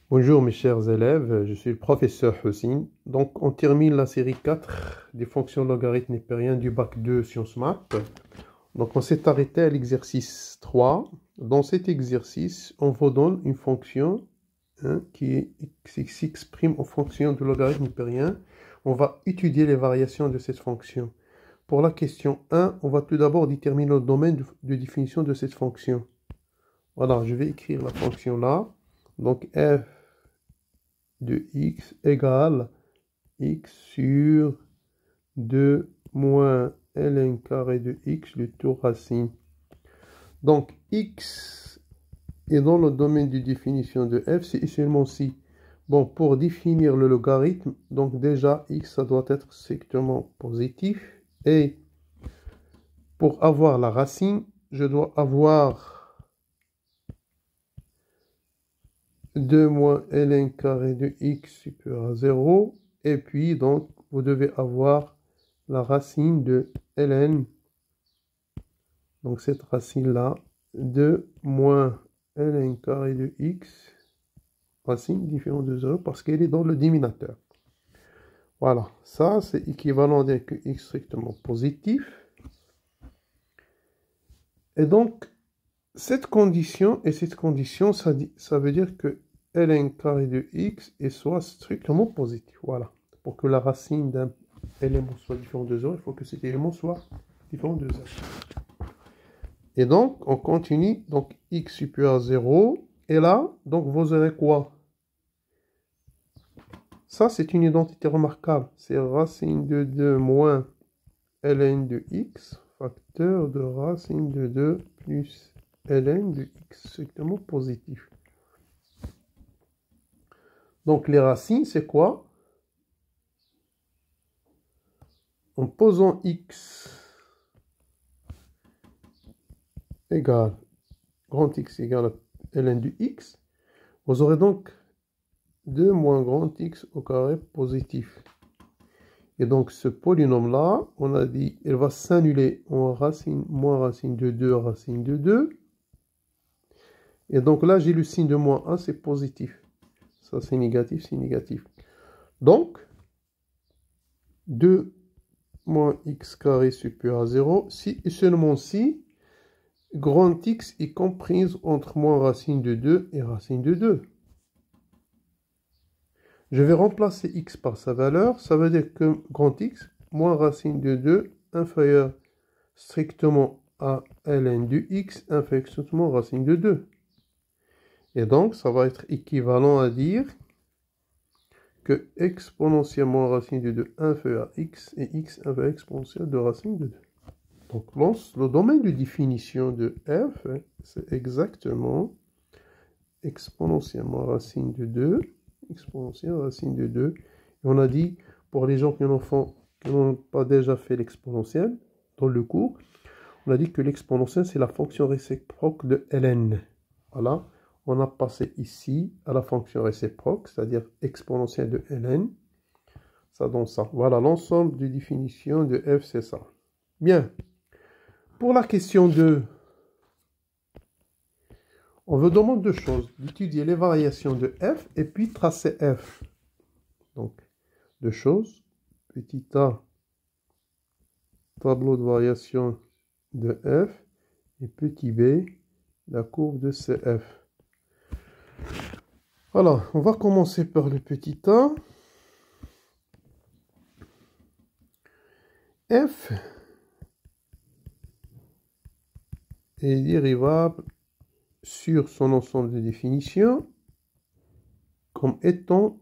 Bonjour mes chers élèves, je suis le professeur Hussein. Donc on termine la série 4 des fonctions logarithmes népériens du bac 2 Sciences Math. Donc on s'est arrêté à l'exercice 3. Dans cet exercice, on vous donne une fonction qui s'exprime en fonction du logarithme népérien. On va étudier les variations de cette fonction. Pour la question 1, on va tout d'abord déterminer le domaine de définition de cette fonction. Voilà, je vais écrire la fonction là. Donc f de x égale x sur 2 moins ln carré de x, le tout racine. Donc x est dans le domaine de définition de f, c'est seulement si. Bon, pour définir le logarithme, donc déjà x, ça doit être strictement positif. Et pour avoir la racine, je dois avoir 2 moins ln carré de x supérieur à 0. Et puis, donc, vous devez avoir la racine de ln. Donc, cette racine-là, 2 moins ln carré de x, racine différente de 0 parce qu'elle est dans le dénominateur. Voilà, ça, c'est équivalent avec x strictement positif. Et donc, cette condition et cette condition, ça veut dire que ln carré de x est soit strictement positif. Voilà. Pour que la racine d'un élément soit différent de 0, il faut que cet élément soit différent de 0. Et donc, on continue. Donc, x supérieur à 0. Et là, donc, vous aurez quoi? Ça, c'est une identité remarquable. C'est racine de 2 moins ln de x, facteur de racine de 2 plus ln de x strictement positif. Donc, les racines, c'est quoi? En posant x égale, grand x égale à ln de x, vous aurez donc 2 moins grand x au carré positif. Et donc, ce polynôme-là, on a dit, il va s'annuler en racine moins racine de 2, racine de 2. Et donc là, j'ai le signe de moins 1, c'est positif. Ça, c'est négatif, c'est négatif. Donc, 2 moins x carré supérieur à 0, si et seulement si grand x est comprise entre moins racine de 2 et racine de 2. Je vais remplacer x par sa valeur. Ça veut dire que grand x, moins racine de 2, inférieur strictement à ln de x, inférieur strictement à racine de 2. Et donc, ça va être équivalent à dire que exponentiellement racine de 2 inférieur à x et x inférieur exponentielle de racine de 2. Donc, le domaine de définition de f, c'est exactement exponentiellement racine de 2, exponentielle racine de 2. Et on a dit, pour les gens qui n'ont pas déjà fait l'exponentielle dans le cours, on a dit que l'exponentielle, c'est la fonction réciproque de ln. Voilà, on a passé ici à la fonction réciproque, c'est-à-dire exponentielle de ln. Ça donne ça. Voilà, l'ensemble de définition de f, c'est ça. Bien. Pour la question 2, on vous demande deux choses. D'étudier les variations de f et puis tracer f. Donc, deux choses. Petit a, tableau de variation de f. Et petit b, la courbe de cf. Voilà, on va commencer par le petit a. F est dérivable sur son ensemble de définitions comme étant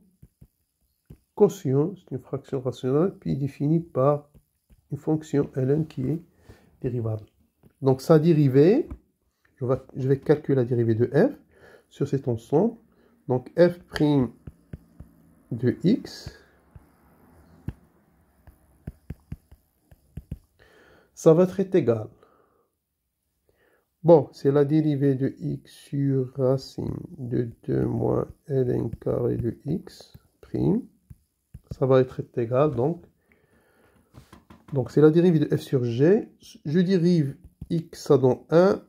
quotient, c'est une fraction rationnelle, puis définie par une fonction ln qui est dérivable. Donc sa dérivée, je vais calculer la dérivée de f sur cet ensemble. Donc f' de x, ça va être égal. Bon, c'est la dérivée de x sur racine de 2 moins ln carré de x prime. Ça va être égal, donc c'est la dérivée de f sur g. Je dérive x, ça donne 1,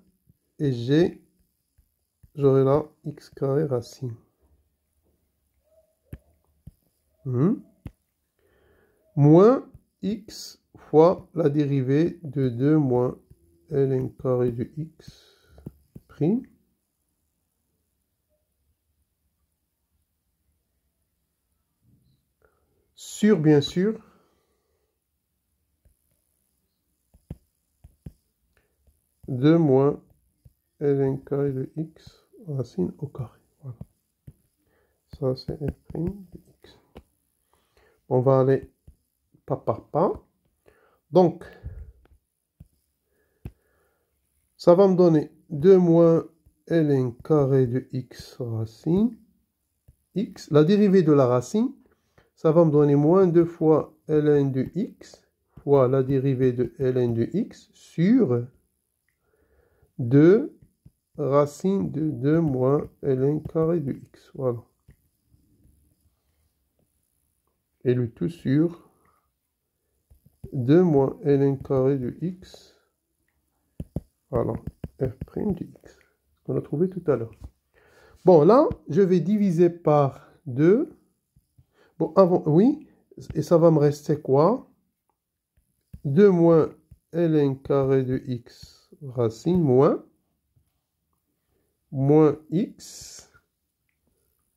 et g, j'aurai là x carré racine. moins x fois la dérivée de 2 moins ln carré de x prime sur, bien sûr, deux moins ln carré de x racine au carré. Voilà. Ça, c'est f' de x. On va aller pas par pas. Donc, ça va me donner 2 moins ln carré de x racine x. La dérivée de la racine, ça va me donner moins 2 fois ln de x fois la dérivée de ln de x sur 2 racine de 2 moins ln carré de x. Voilà. Et le tout sur 2 moins ln carré de x. Voilà, f' de x. On a trouvé tout à l'heure. Bon, là, je vais diviser par 2. Bon, avant, oui. Et ça va me rester quoi? 2 moins ln carré de x racine moins x.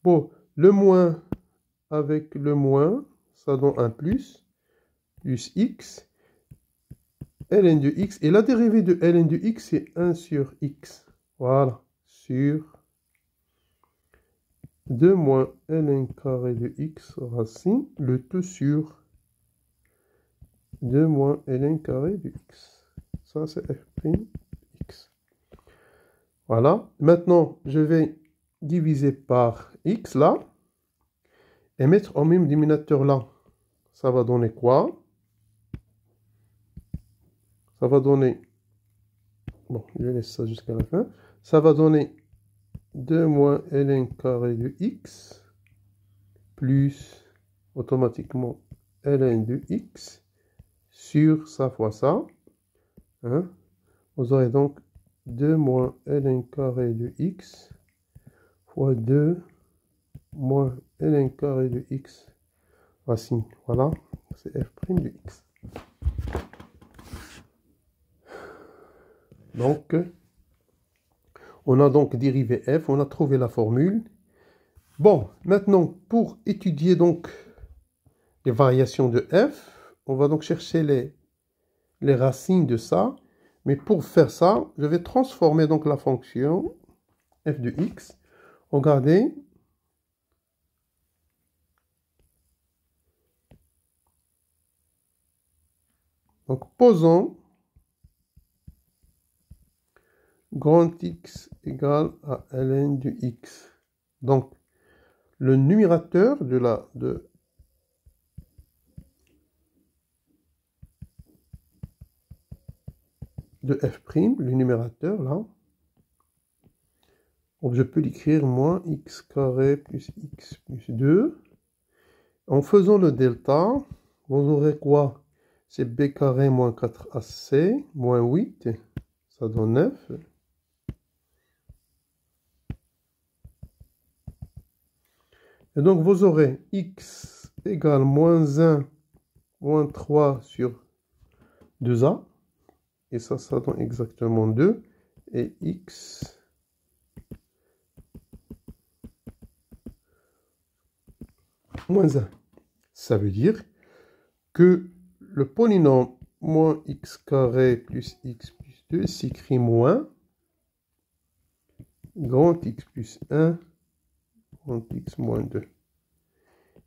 Bon, le moins avec le moins, ça donne un plus x. ln de x. Et la dérivée de ln de x, c'est 1 sur x. Voilà. Sur 2 moins ln carré de x racine, le tout sur 2 moins ln carré de x. Ça, c'est f' x. Voilà. Maintenant, je vais diviser par x là et mettre au même dénominateur là. Ça va donner quoi? Ça va donner... Bon, je laisse ça jusqu'à la fin. Ça va donner 2 moins ln carré de x plus automatiquement ln de x sur ça fois ça. Hein? Vous aurez donc 2 moins ln carré de x fois 2 moins ln carré de x racine. Voilà, c'est f' de x. Donc, on a donc dérivé f, on a trouvé la formule. Bon, maintenant, pour étudier donc les variations de f, on va donc chercher les racines de ça. Mais pour faire ça, je vais transformer donc la fonction f de x. Regardez. Donc, posons grand X égale à ln de x. Donc, le numérateur de f', le numérateur là, donc je peux l'écrire moins x carré plus x plus 2. En faisant le delta, vous aurez quoi? C'est b carré moins 4ac moins 8, ça donne 9. Et donc vous aurez x égale moins 1 moins 3 sur 2a. Et ça donne exactement 2. Et x moins 1. Ça veut dire que le polynôme moins x carré plus x plus 2 s'écrit moins grand X plus 1 grand X moins 2.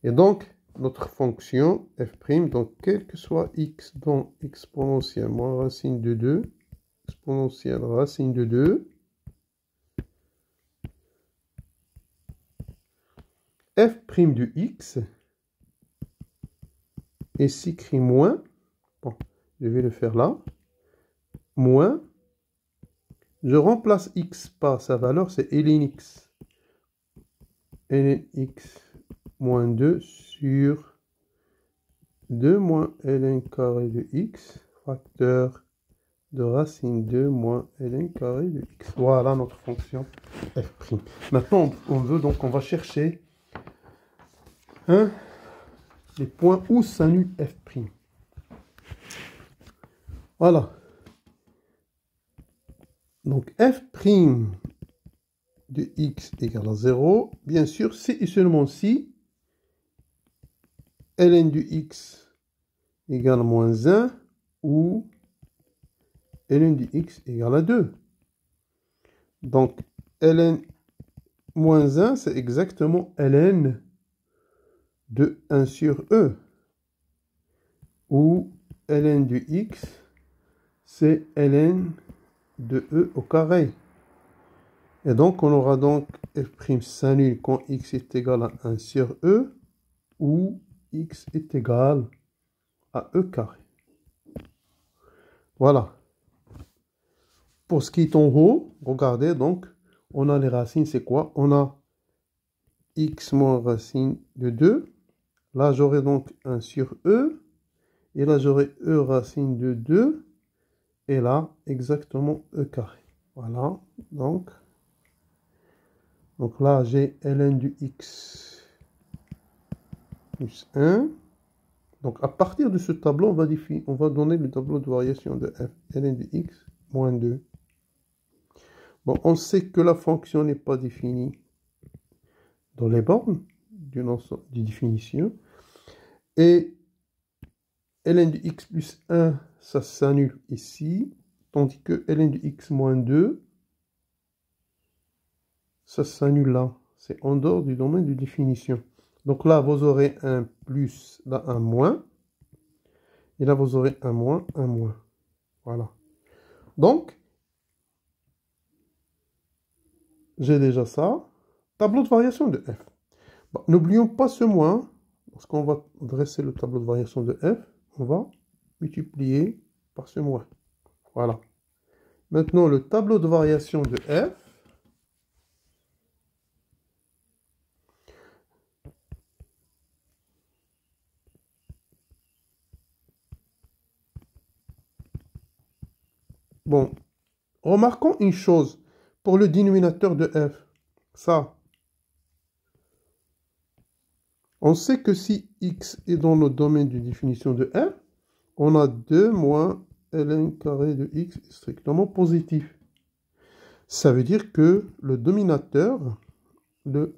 Et donc, notre fonction f', donc quel que soit x dans exponentielle moins racine de 2, exponentielle racine de 2, f' de x, et s'écrit moins, bon, je vais le faire là, moins, je remplace x par sa valeur, c'est ln x. ln x moins 2 sur 2 moins ln carré de x, facteur de racine 2 moins ln carré de x. Voilà notre fonction f'. Maintenant, on va chercher les points où s'annule f'. Voilà. Donc f' de x égale à 0. Bien sûr, si et seulement si ln de x égale à moins 1 ou ln de x égale à 2. Donc ln moins 1, c'est exactement ln de 1 sur e. Ou ln de x, c'est ln de e au carré. Et donc, on aura donc f' s'annule quand x est égal à 1 sur e, ou x est égal à e carré. Voilà. Pour ce qui est en haut, regardez, donc, on a les racines, c'est quoi? On a x moins racine de 2. Là, j'aurai donc 1 sur e. Et là, j'aurai e racine de 2. Et là, exactement e carré. Voilà. Donc là, j'ai ln du x plus 1. Donc, à partir de ce tableau, on va donner le tableau de variation de f. ln du x moins 2. Bon, on sait que la fonction n'est pas définie dans les bornes de définition. Et ln de x plus 1, ça s'annule ici. Tandis que ln de x moins 2, ça s'annule là. C'est en dehors du domaine de définition. Donc là, vous aurez un plus, là un moins. Et là, vous aurez un moins, un moins. Voilà. Donc, j'ai déjà ça. Tableau de variation de f. Bon, n'oublions pas ce moins. Lorsqu'on va dresser le tableau de variation de f, on va multiplier par ce moins. Voilà. Maintenant, le tableau de variation de f. Bon, remarquons une chose. Pour le dénominateur de f, ça, on sait que si x est dans le domaine de définition de f, on a 2 moins ln carré de x est strictement positif. Ça veut dire que le dénominateur de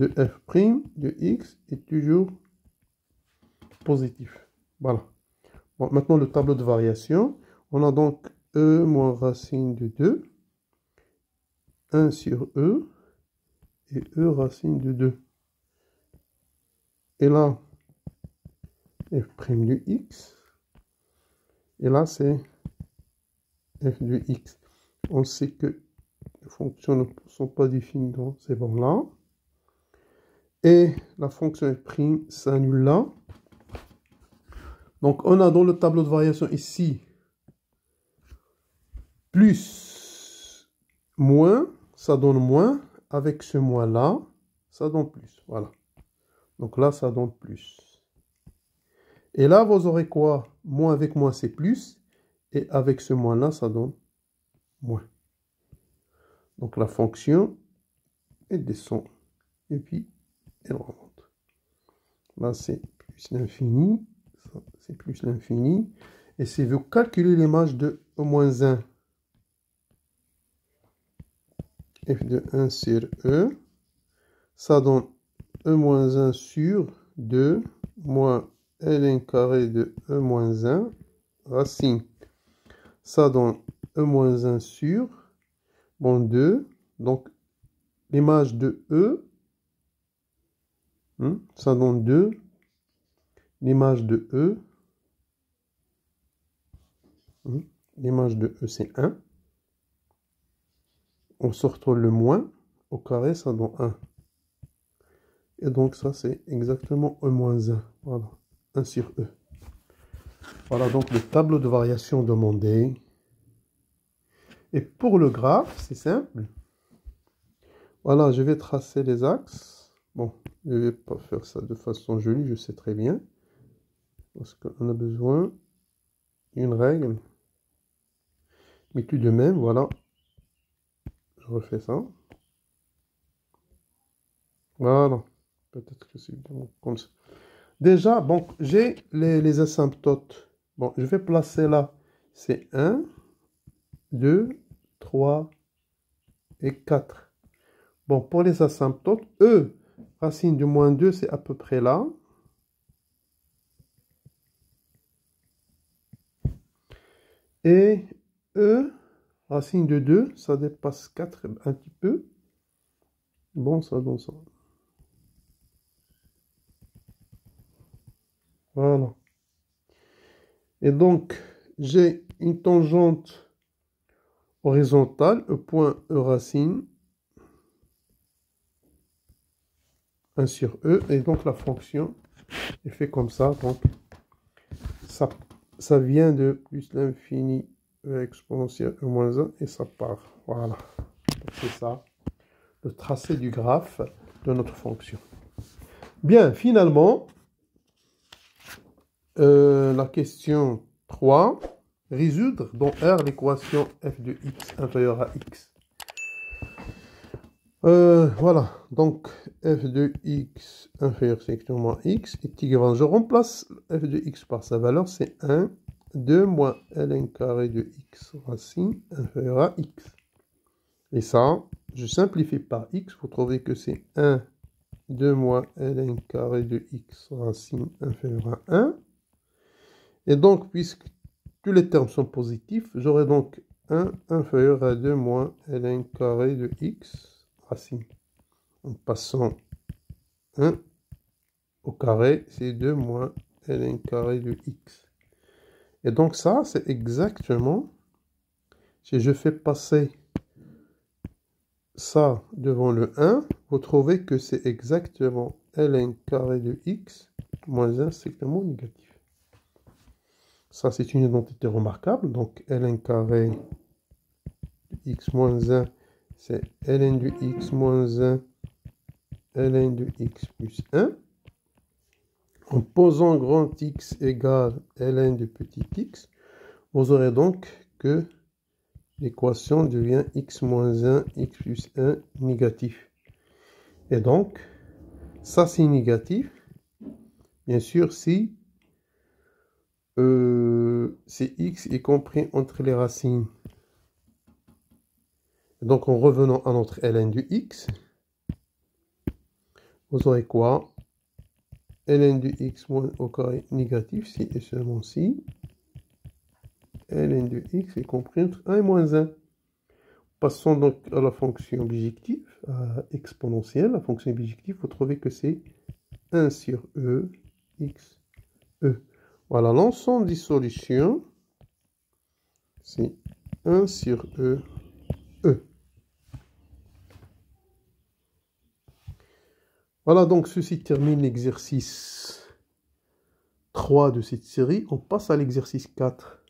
f' de x est toujours positif. Voilà. Bon, maintenant le tableau de variation. On a donc e moins racine de 2, 1 sur e, et e racine de 2. Et là, f' de x. Et là, c'est f de x. On sait que les fonctions ne sont pas définies dans ces bornes-là. Et la fonction f' s'annule là. Donc, on a dans le tableau de variation ici, plus, moins, ça donne moins. Avec ce moins-là, ça donne plus. Voilà. Donc là, ça donne plus. Et là, vous aurez quoi? Moins avec moins, c'est plus. Et avec ce moins-là, ça donne moins. Donc la fonction, elle descend. Et puis, elle remonte. Là, c'est plus l'infini. C'est plus l'infini. Et si vous calculez l'image de E-1, f de 1 sur E, ça donne E-1 sur 2 moins ln carré de E-1 racine. Ça donne E-1 sur 2. Donc, l'image de E, ça donne 2. L'image de E, l'image de E, c'est 1. On sort le moins, au carré, ça donne 1. Et donc, ça, c'est exactement E-1. Voilà, 1 sur E. Voilà donc le tableau de variation demandé. Et pour le graphe, c'est simple. Voilà, je vais tracer les axes. Bon, je ne vais pas faire ça de façon jolie, je sais très bien. Parce qu'on a besoin d'une règle. Mais tout de même, voilà. Je refais ça. Voilà. Peut-être que c'est bon, comme ça. Déjà, bon, j'ai les asymptotes. Bon, je vais placer là. C'est 1, 2, 3 et 4. Bon, pour les asymptotes, E, racine de moins 2, c'est à peu près là. Et E, racine de 2, ça dépasse 4 un petit peu. Bon, ça donne ça. Voilà. Et donc, j'ai une tangente horizontale, E point E racine, 1 sur E, et donc la fonction est fait comme ça. Donc, ça vient de plus l'infini E exponentielle E moins 1, et ça part. Voilà. C'est ça, le tracé du graphe de notre fonction. Bien, finalement, la question 3, résoudre dans R l'équation f de x inférieure à x. Voilà, donc f de x inférieur strictement à x est équivalent. Je remplace f de x par sa valeur, c'est 1, 2 moins ln carré de x racine inférieure à x. Et ça, je simplifie par x, vous trouvez que c'est 1, 2 moins ln carré de x racine inférieure à 1. Et donc, puisque tous les termes sont positifs, j'aurai donc 1 inférieur à 2 moins ln carré de x racine. En passant 1 au carré, c'est 2 moins ln carré de x. Et donc ça, c'est exactement, si je fais passer ça devant le 1, vous trouvez que c'est exactement ln carré de x moins 1 strictement négatif. Ça, c'est une identité remarquable. Donc, ln carré de x moins 1, c'est ln de x moins 1, ln de x plus 1. En posant grand X égale ln de petit x, vous aurez donc que l'équation devient x moins 1, x plus 1 négatif. Et donc, ça c'est négatif, bien sûr, si x est compris entre les racines. Donc, en revenant à notre ln de x, vous aurez quoi? Ln de x moins au carré négatif, si et seulement si ln de x est compris entre 1 et moins 1. Passons donc à la fonction bijective, exponentielle. La fonction bijective, vous trouvez que c'est 1 sur e, x, e. Voilà, l'ensemble des solutions, c'est 1 sur e, e. Voilà, donc ceci termine l'exercice 3 de cette série. On passe à l'exercice 4.